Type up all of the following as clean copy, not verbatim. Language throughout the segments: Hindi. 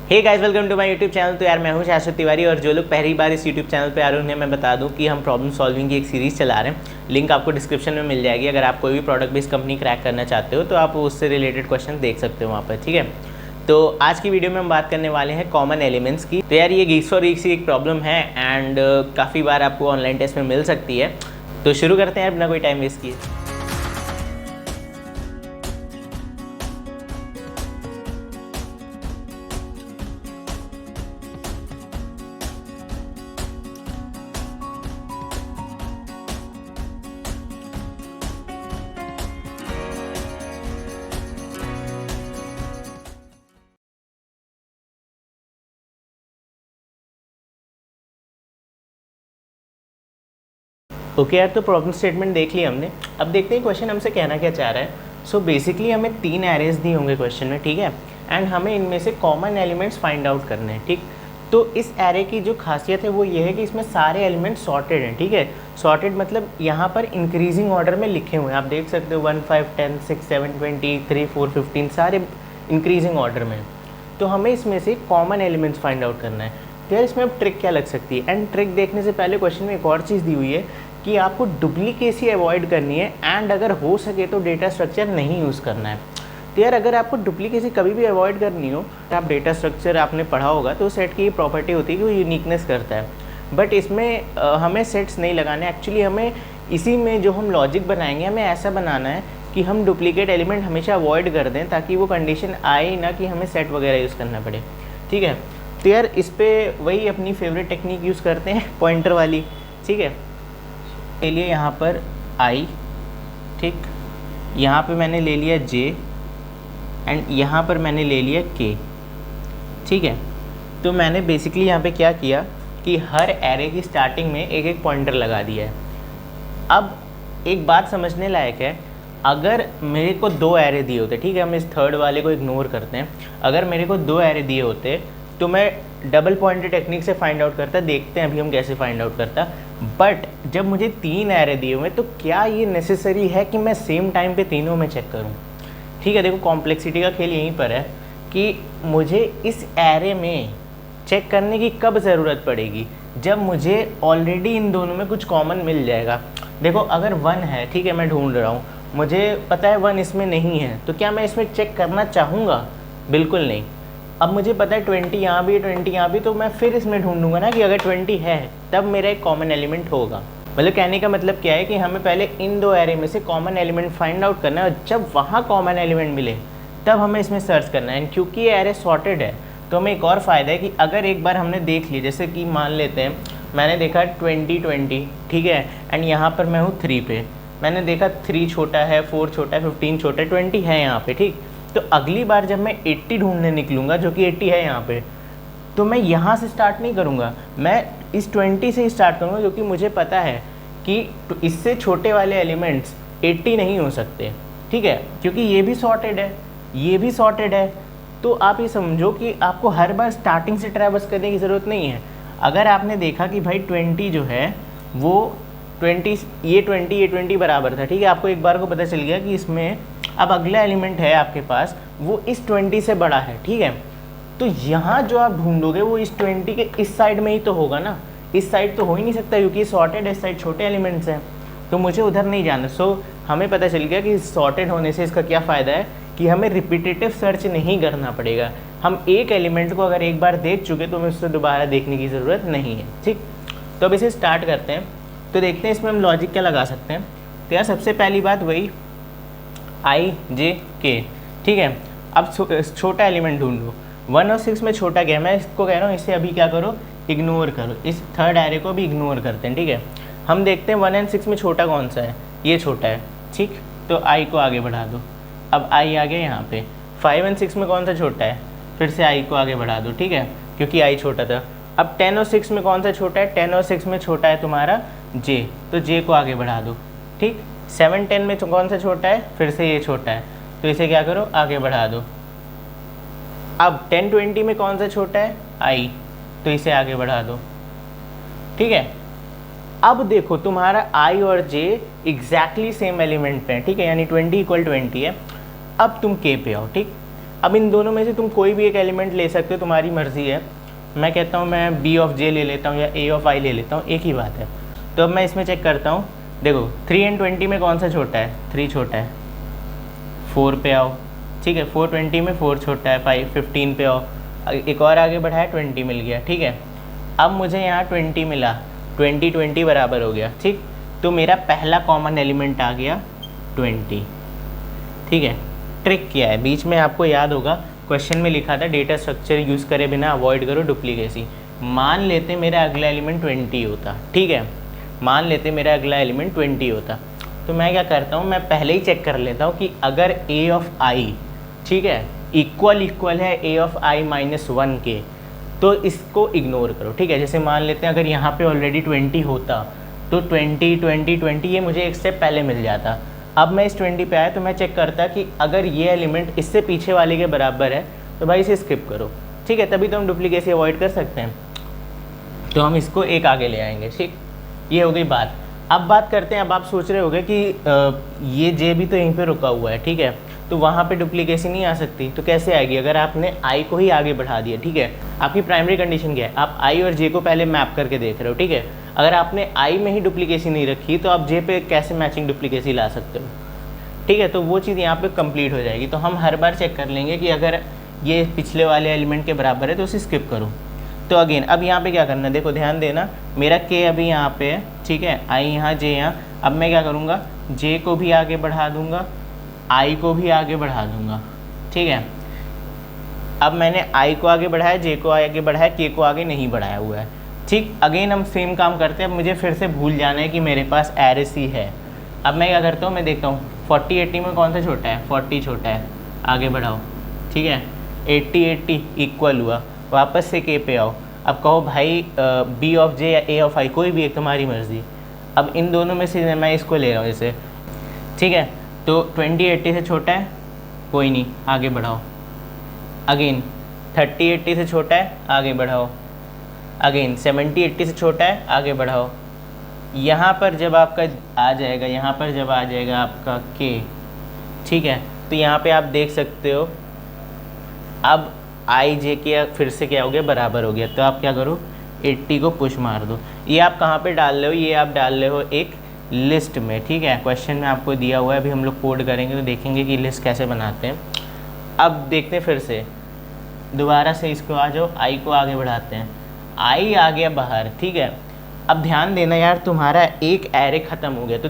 Hey guys, welcome to my youtube channel. तो यार मैं हूं शाश्वत तिवारी, और जो लोग पहली बार इस यूट्यूब चैनल पे आ रहे हैं उन्हें मैं बता दूं कि हम प्रॉब्लम सॉल्विंग की एक सीरीज़ चला रहे हैं। लिंक आपको डिस्क्रिप्शन में मिल जाएगी। अगर आप कोई भी प्रोडक्ट बेस्ड कंपनी क्रैक करना चाहते हो तो आप उससे रिलेटेड क्वेश्चन देख सकते हो वहाँ पर, ठीक है। तो आज की वीडियो में हम बात करने वाले हैं कॉमन एलिमेंट्स की। तो यार ये गीक्स फॉर वीक्स की एक प्रॉब्लम है एंड काफ़ी बार आपको ऑनलाइन टेस्ट में मिल सकती है। तो शुरू करते हैं बिना कोई टाइम वेस्ट किए। ओके यार, तो प्रॉब्लम स्टेटमेंट देख लिया हमने। अब देखते हैं क्वेश्चन हमसे कहना क्या चाह रहा है। सो बेसिकली हमें 3 एरेज दिए होंगे क्वेश्चन में, ठीक है। एंड हमें इनमें से कॉमन एलिमेंट्स फाइंड आउट करने हैं, ठीक। तो इस एरे की जो खासियत है वो ये है कि इसमें सारे एलिमेंट्स सॉर्टेड हैं, ठीक है। सॉर्टेड मतलब यहाँ पर इंक्रीजिंग ऑर्डर में लिखे हुए हैं, आप देख सकते हो 1 5 10 6 7 20 3 4 15 सारे इंक्रीजिंग ऑर्डर में। तो हमें इसमें से कॉमन एलिमेंट्स फाइंड आउट करना है। तो यार इसमें अब ट्रिक क्या लग सकती है। एंड ट्रिक देखने से पहले क्वेश्चन में एक और चीज़ दी हुई है कि आपको डुप्लीकेसी अवॉइड करनी है एंड अगर हो सके तो डेटा स्ट्रक्चर नहीं यूज़ करना है। तो यार अगर आपको डुप्लीकेसी कभी भी अवॉइड करनी हो, आप डेटा स्ट्रक्चर आपने पढ़ा होगा तो सेट की ये प्रॉपर्टी होती है कि वो यूनिकनेस करता है। बट इसमें हमें सेट्स नहीं लगाने। एक्चुअली हमें इसी में जो हम लॉजिक बनाएंगे हमें ऐसा बनाना है कि हम डुप्लीकेट एलिमेंट हमेशा अवॉइड कर दें ताकि वो कंडीशन आए ही ना कि हमें सेट वगैरह यूज़ करना पड़े, ठीक है। तो यार इस पर वही अपनी फेवरेट टेक्निक यूज़ करते हैं, पॉइंटर वाली, ठीक है। ले लिया यहाँ पर i, ठीक। यहाँ पे मैंने ले लिया j एंड यहाँ पर मैंने ले लिया k, ठीक है। तो मैंने बेसिकली यहाँ पे क्या किया कि हर एरे की स्टार्टिंग में एक एक पॉइंटर लगा दिया है। अब एक बात समझने लायक है, अगर मेरे को 2 एरे दिए होते, ठीक है, हम इस थर्ड वाले को इग्नोर करते हैं। अगर मेरे को 2 एरे दिए होते तो मैं डबल पॉइंटर टेक्निक से फाइंड आउट करता। देखते हैं अभी हम कैसे फाइंड आउट करता। बट जब मुझे 3 एरे दिए हुए तो क्या ये नेसेसरी है कि मैं सेम टाइम पे तीनों में चेक करूं, ठीक है। देखो कॉम्प्लेक्सिटी का खेल यहीं पर है कि मुझे इस एरे में चेक करने की कब ज़रूरत पड़ेगी, जब मुझे ऑलरेडी इन दोनों में कुछ कॉमन मिल जाएगा। देखो अगर 1 है, ठीक है, मैं ढूंढ रहा हूँ, मुझे पता है 1 इसमें नहीं है, तो क्या मैं इसमें चेक करना चाहूँगा? बिल्कुल नहीं। अब मुझे पता है 20 यहाँ भी है, 20 यहाँ भी, तो मैं फिर इसमें ढूंढूंगा ना कि अगर 20 है तब मेरा एक कॉमन एलिमेंट होगा। मतलब कहने का मतलब क्या है कि हमें पहले इन 2 एरे में से कॉमन एलिमेंट फाइंड आउट करना है, और जब वहाँ कॉमन एलिमेंट मिले तब हमें इसमें सर्च करना है। एंड क्योंकि ये एरे सॉर्टेड है तो हमें एक और फ़ायदा है कि अगर एक बार हमने देख लिया, जैसे कि मान लेते हैं मैंने देखा 20 20, ठीक है, एंड यहाँ पर मैं हूँ 3 पे, मैंने देखा 3 छोटा है, 4 छोटा है, 15 छोटा है, 20 है यहाँ पे, ठीक। तो अगली बार जब मैं 80 ढूंढने निकलूँगा, जो कि 80 है यहाँ पे, तो मैं यहाँ से स्टार्ट नहीं करूँगा, मैं इस 20 से ही स्टार्ट करूँगा, क्योंकि मुझे पता है कि इससे छोटे वाले एलिमेंट्स 80 नहीं हो सकते, ठीक है, क्योंकि ये भी सॉर्टेड है, ये भी सॉर्टेड है। तो आप ये समझो कि आपको हर बार स्टार्टिंग से ट्रैवर्स करने की ज़रूरत नहीं है। अगर आपने देखा कि भाई 20 जो है वो 20 ये 20 बराबर था, ठीक है, आपको एक बार को पता चल गया कि इसमें अब अगला एलिमेंट है आपके पास वो इस 20 से बड़ा है, ठीक है। तो यहाँ जो आप ढूंढोगे वो इस 20 के इस साइड में ही तो होगा ना, इस साइड तो हो ही नहीं सकता क्योंकि सॉर्टेड है, इस साइड छोटे एलिमेंट्स हैं, तो मुझे उधर नहीं जाना। सो हमें पता चल गया कि सॉर्टेड होने से इसका क्या फ़ायदा है कि हमें रिपीटेटिव सर्च नहीं करना पड़ेगा। हम एक एलिमेंट को अगर एक बार देख चुके तो हमें उससे दोबारा देखने की ज़रूरत नहीं है, ठीक। तो अब इसे स्टार्ट करते हैं। तो देखते हैं इसमें हम लॉजिक क्या लगा सकते हैं। तो यार सबसे पहली बात वही i j k, ठीक है। अब छोटा एलिमेंट ढूंढो, 1 और 6 में छोटा क्या है, मैं इसको कह रहा हूँ इसे अभी क्या करो, इग्नोर करो, इस थर्ड एरे को भी इग्नोर करते हैं, ठीक है। हम देखते हैं 1 और 6 में छोटा कौन सा है, ये छोटा है, ठीक। तो i को आगे बढ़ा दो, अब i आ गया यहाँ पे। 5 और 6 में कौन सा छोटा है, फिर से i को आगे बढ़ा दो, ठीक है, क्योंकि i छोटा था। अब 10 और 6 में कौन सा छोटा है, 10 और 6 में छोटा है तुम्हारा j, तो j को आगे बढ़ा दो, ठीक। 7 10 में कौन सा छोटा है, फिर से ये छोटा है, तो इसे क्या करो, आगे बढ़ा दो। अब 10 20 में कौन सा छोटा है, i, तो इसे आगे बढ़ा दो, ठीक है। अब देखो तुम्हारा i और j एग्जैक्टली सेम एलिमेंट पे है, ठीक है, यानी 20 = 20 है। अब तुम k पे आओ, ठीक। अब इन दोनों में से तुम कोई भी एक एलिमेंट ले सकते हो, तुम्हारी मर्ज़ी है। मैं कहता हूँ मैं बी ऑफ जे ले लेता हूँ या ए ऑफ आई ले लेता हूँ, एक ही बात है। तो अब मैं इसमें चेक करता हूँ, देखो 3 एंड 20 में कौन सा छोटा है, 3 छोटा है। 4 पे आओ, ठीक है, 4 20 में 4 छोटा है, 5 15 पे आओ, एक और आगे बढ़ाया 20 मिल गया, ठीक है। अब मुझे यहाँ 20 मिला, 20 20 बराबर हो गया, ठीक। तो मेरा पहला कॉमन एलिमेंट आ गया 20, ठीक है। ट्रिक क्या है, बीच में आपको याद होगा क्वेश्चन में लिखा था डेटा स्ट्रक्चर यूज़ करे बिना अवॉइड करो डुप्लीकेसी। मान लेते मेरा अगला एलिमेंट 20 होता, ठीक है, मान लेते मेरा अगला एलिमेंट 20 होता, तो मैं क्या करता हूँ, मैं पहले ही चेक कर लेता हूँ कि अगर ए ऑफ आई, ठीक है, इक्वल है ए ऑफ आई -1 के, तो इसको इग्नोर करो, ठीक है। जैसे मान लेते हैं अगर यहाँ पे ऑलरेडी 20 होता तो 20 20 20 ये मुझे एक स्टेप पहले मिल जाता। अब मैं इस 20 पे आया तो मैं चेक करता कि अगर ये एलिमेंट इससे पीछे वाले के बराबर है तो भाई इसे स्किप करो, ठीक है, तभी तो हम डुप्लीकेसी अवॉइड कर सकते हैं। तो हम इसको एक आगे ले आएंगे, ठीक। ये हो गई बात। अब बात करते हैं, अब आप सोच रहे होंगे कि ये जे भी तो यहीं पे रुका हुआ है, ठीक है, तो वहाँ पे डुप्लीकेसी नहीं आ सकती, तो कैसे आएगी? अगर आपने आई को ही आगे बढ़ा दिया, ठीक है, आपकी प्राइमरी कंडीशन क्या है, आप आई और जे को पहले मैप करके देख रहे हो, ठीक है। अगर आपने आई में ही डुप्लीकेसी नहीं रखी तो आप जे पे कैसे मैचिंग डुप्लीकेसी ला सकते हो, ठीक है। तो वो चीज़ यहाँ पे कंप्लीट हो जाएगी। तो हम हर बार चेक कर लेंगे कि अगर ये पिछले वाले एलिमेंट के बराबर है तो उसे स्किप करो। तो अगेन अब यहाँ पे क्या करना है, देखो ध्यान देना, मेरा के अभी यहाँ पे है, ठीक है, आई यहाँ जे यहाँ। अब मैं क्या करूँगा, जे को भी आगे बढ़ा दूँगा, आई को भी आगे बढ़ा दूँगा, ठीक है। अब मैंने आई को आगे बढ़ाया, जे को आगे बढ़ाया, के को आगे नहीं बढ़ाया हुआ है, ठीक। अगेन हम सेम काम करते हैं। अब मुझे फिर से भूल जाना है कि मेरे पास एरे सी है। अब मैं क्या करता हूँ, मैं देखता हूँ 40 80 में कौन सा छोटा है, 40 छोटा है, आगे बढ़ाओ, ठीक है। 80 80 इक्वल हुआ, वापस से के पे आओ। अब कहो भाई बी ऑफ जे या ए ऑफ आई, कोई भी एक, तुम्हारी मर्ज़ी। अब इन दोनों में से मैं इसको ले रहा हूँ इसे, ठीक है। तो 20 80 से छोटा है, कोई नहीं, आगे बढ़ाओ। अगेन 30 80 से छोटा है, आगे बढ़ाओ। अगेन 70 80 से छोटा है, आगे बढ़ाओ। यहाँ पर जब आपका आ जाएगा, यहाँ पर जब आ जाएगा आपका के, ठीक है, तो यहाँ पे आप देख सकते हो अब आई जे के फिर से क्या हो गया, बराबर हो गया। तो आप क्या करो, 80 को पुश मार दो। ये आप कहाँ पे डाल रहे हो, ये आप डाल रहे हो एक लिस्ट में, ठीक है। क्वेश्चन में आपको दिया हुआ है, अभी हम लोग कोड करेंगे तो देखेंगे कि लिस्ट कैसे बनाते हैं। अब देखते हैं फिर से, दोबारा से इसको आ जाओ, आई को आगे बढ़ाते हैं, आई आ गया बाहर, ठीक है। अब ध्यान देना यार, तुम्हारा एक एरे ख़त्म हो गया, तो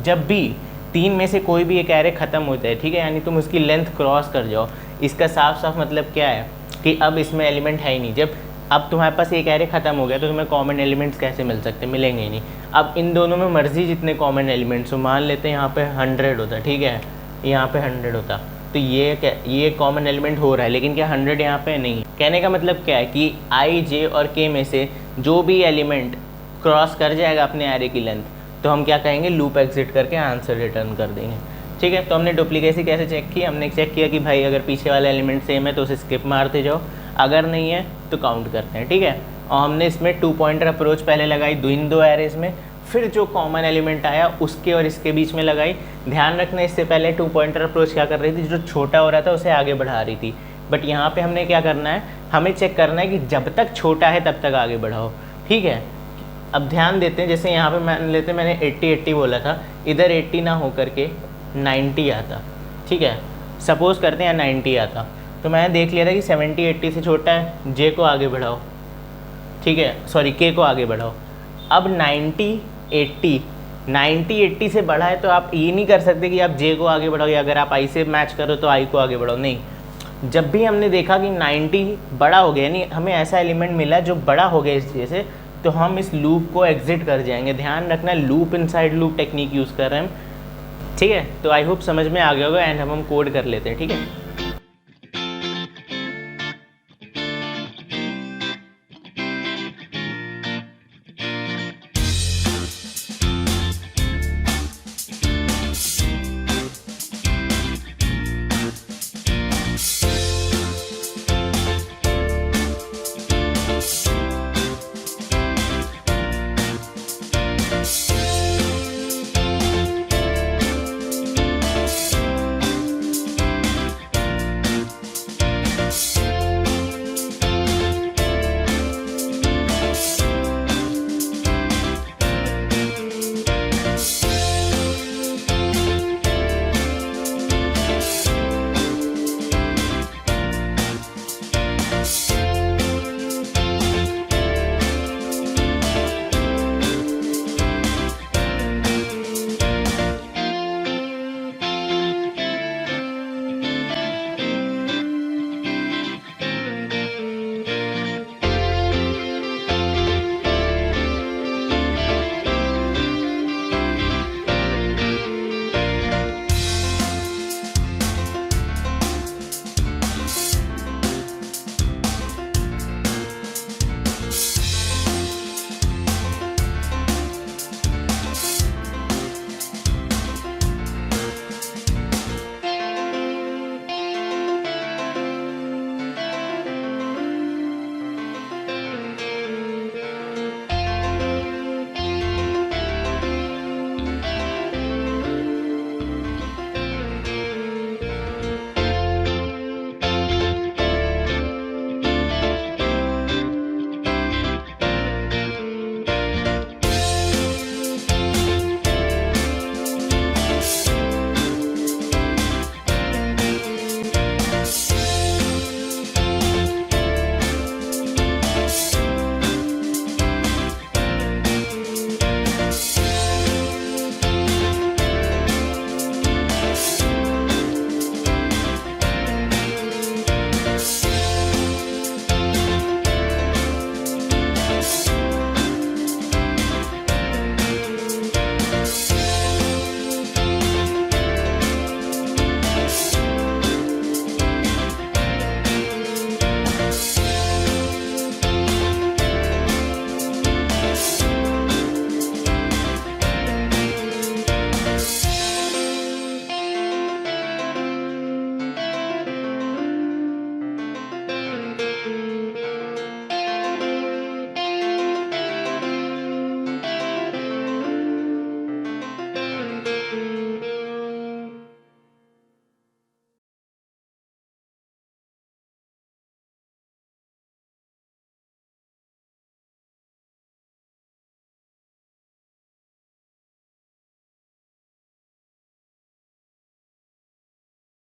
जब भी 3 में से कोई भी एक एरे ख़त्म होता है, ठीक है, यानी तुम उसकी लेंथ क्रॉस कर जाओ, इसका साफ साफ मतलब क्या है कि अब इसमें एलिमेंट है ही नहीं। जब अब तुम्हारे पास एक एरे ख़त्म हो गया तो तुम्हें कॉमन एलिमेंट्स कैसे मिल सकते, मिलेंगे ही नहीं। अब इन दोनों में मर्जी जितने कॉमन एलिमेंट्स हो, मान लेते हैं यहाँ पे 100 होता, ठीक है, यहाँ पे 100 होता, तो ये कॉमन एलिमेंट हो रहा है, लेकिन क्या 100 यहाँ पे नहीं। कहने का मतलब क्या है कि आई जे और के में से जो भी एलिमेंट क्रॉस कर जाएगा अपने एरे की लेंथ, तो हम क्या कहेंगे, लूप एग्जिट करके आंसर रिटर्न कर देंगे, ठीक है। तो हमने डुप्लीकेसी कैसे चेक की, हमने चेक किया कि भाई अगर पीछे वाला एलिमेंट सेम है तो उसे स्किप मारते जाओ, अगर नहीं है तो काउंट करते हैं, ठीक है। और हमने इसमें 2 पॉइंटर अप्रोच पहले लगाई इन दो एरेज में, फिर जो कॉमन एलिमेंट आया उसके और इसके बीच में लगाई। ध्यान रखना, इससे पहले 2 पॉइंटर अप्रोच क्या कर रही थी, जो छोटा हो रहा था उसे आगे बढ़ा रही थी, बट यहाँ पे हमने क्या करना है, हमें चेक करना है कि जब तक छोटा है तब तक आगे बढ़ाओ, ठीक है। अब ध्यान देते हैं, जैसे यहाँ पे मान लेते मैंने 80 80 बोला था, इधर 80 ना हो करके 90 आता, ठीक है, सपोज़ करते हैं 90 आता, तो मैंने देख लिया था कि 70 80 से छोटा है, जे को आगे बढ़ाओ, ठीक है, सॉरी के को आगे बढ़ाओ। अब 90 80 से बढ़ा है तो आप ये नहीं कर सकते कि आप जे को आगे बढ़ाओ, या अगर आप आई से मैच करो तो आई को आगे बढ़ाओ, नहीं। जब भी हमने देखा कि 90 बड़ा हो गया, यानी हमें ऐसा एलिमेंट मिला जो बड़ा हो गया इस चीज़ से, तो हम इस लूप को एग्जिट कर जाएंगे। ध्यान रखना, loop inside loop technique use कर रहे हैं हम, ठीक है। तो आई होप समझ में आ गया होगा, एंड हम कोड कर लेते हैं, ठीक है।